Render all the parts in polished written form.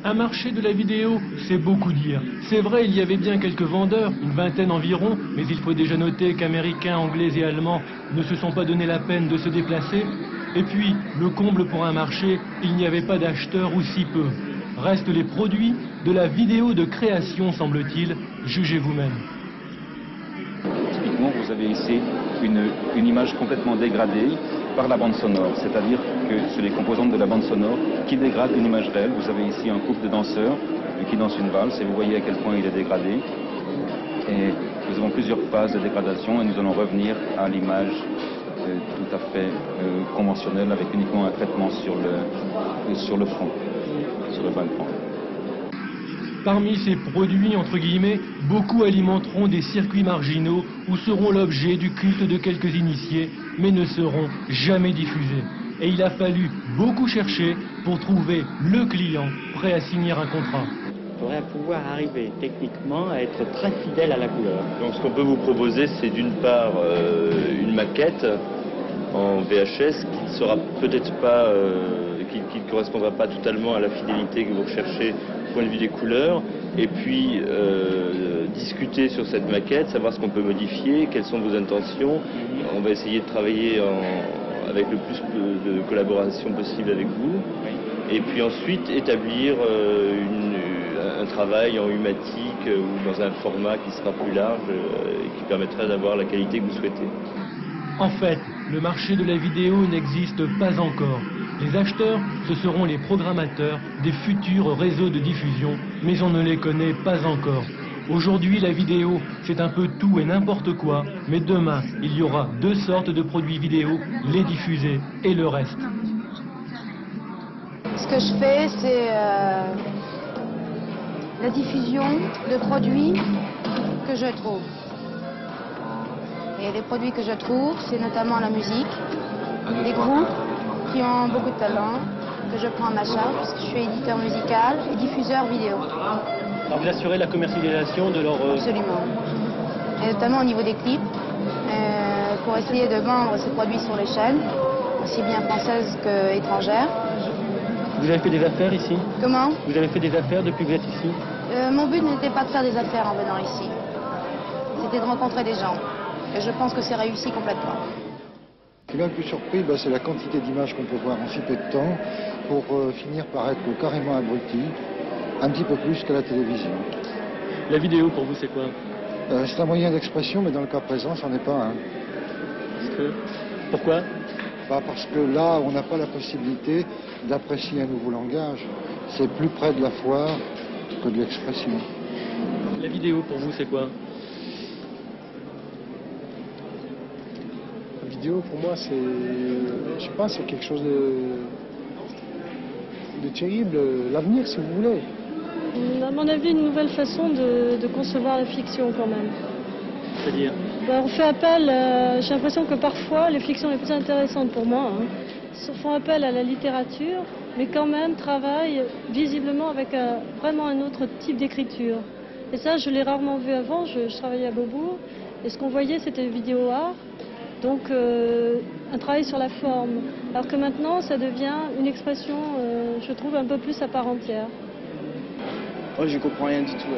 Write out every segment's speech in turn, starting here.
Un marché de la vidéo, c'est beaucoup dire. C'est vrai, il y avait bien quelques vendeurs, une vingtaine environ, mais il faut déjà noter qu'Américains, Anglais et Allemands ne se sont pas donné la peine de se déplacer. Et puis, le comble pour un marché, il n'y avait pas d'acheteurs ou si peu. Restent les produits de la vidéo de création, semble-t-il. Jugez vous-même. Typiquement, vous avez ici une image complètement dégradée par la bande sonore, c'est-à-dire que c'est les composantes de la bande sonore qui dégradent une image réelle. Vous avez ici un couple de danseurs qui dansent une valse et vous voyez à quel point il est dégradé. Et nous avons plusieurs phases de dégradation et nous allons revenir à l'image tout à fait conventionnelle avec uniquement un traitement sur le fond, sur le bas de fond. Parmi ces produits, entre guillemets, beaucoup alimenteront des circuits marginaux ou seront l'objet du culte de quelques initiés, mais ne seront jamais diffusés. Et il a fallu beaucoup chercher pour trouver le client prêt à signer un contrat. Il faudrait pouvoir arriver techniquement à être très fidèle à la couleur. Donc ce qu'on peut vous proposer, c'est d'une part une maquette en VHS qui ne sera peut-être pas, qui ne correspondra pas totalement à la fidélité que vous recherchez du point de vue des couleurs, et puis discuter sur cette maquette, savoir ce qu'on peut modifier, quelles sont vos intentions. On va essayer de travailler avec le plus de collaboration possible avec vous, et puis ensuite établir un travail en humatique ou dans un format qui sera plus large et qui permettra d'avoir la qualité que vous souhaitez. En fait, le marché de la vidéo n'existe pas encore. Les acheteurs, ce seront les programmateurs des futurs réseaux de diffusion, mais on ne les connaît pas encore. Aujourd'hui, la vidéo, c'est un peu tout et n'importe quoi, mais demain, il y aura deux sortes de produits vidéo, les diffusés et le reste. Ce que je fais, c'est la diffusion de produits que je trouve. Et les produits que je trouve, c'est notamment la musique, les groupes qui ont beaucoup de talent, que je prends à ma charge, parce que je suis éditeur musical et diffuseur vidéo. Alors vous assurez la commercialisation de leur... Absolument. Et notamment au niveau des clips, pour essayer de vendre ces produits sur les chaînes, aussi bien françaises qu'étrangères. Vous avez fait des affaires ici? Comment? Vous avez fait des affaires depuis que vous êtes ici? Mon but n'était pas de faire des affaires en venant ici. C'était de rencontrer des gens. Et je pense que c'est réussi complètement. Ce qui m'a le plus surpris, c'est la quantité d'images qu'on peut voir en si peu de temps pour finir par être carrément abruti, un petit peu plus que la télévision. La vidéo, pour vous, c'est quoi? C'est un moyen d'expression, mais dans le cas présent, c'en est pas un. Pourquoi? Parce que là, on n'a pas la possibilité d'apprécier un nouveau langage. C'est plus près de la foire que de l'expression. La vidéo, pour vous, c'est quoi? La vidéo, pour moi, c'est, je sais pas, c'est quelque chose de terrible. L'avenir, si vous voulez. À mon avis, une nouvelle façon de concevoir la fiction, quand même. C'est-à-dire? On fait appel, j'ai l'impression que parfois, les fictions les plus intéressantes pour moi font appel à la littérature, mais quand même travaillent visiblement avec vraiment un autre type d'écriture. Et ça, je l'ai rarement vu avant. Je travaillais à Beaubourg, et ce qu'on voyait, c'était vidéo art. Donc, un travail sur la forme. Alors que maintenant, ça devient une expression, je trouve, un peu plus à part entière. Oh, je comprends rien du tout.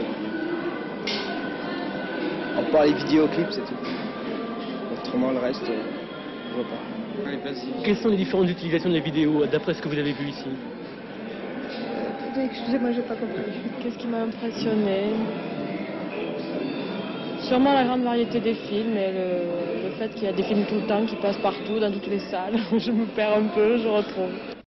À part les vidéoclips, c'est tout. Autrement, le reste, je vois pas. Quelles sont les différentes utilisations de la vidéo, d'après ce que vous avez vu ici? Excusez-moi, j'ai pas compris. Qu'est-ce qui m'a impressionné? Sûrement la grande variété des films et le fait qu'il y a des films tout le temps qui passent partout, dans toutes les salles. Je me perds un peu, je retrouve.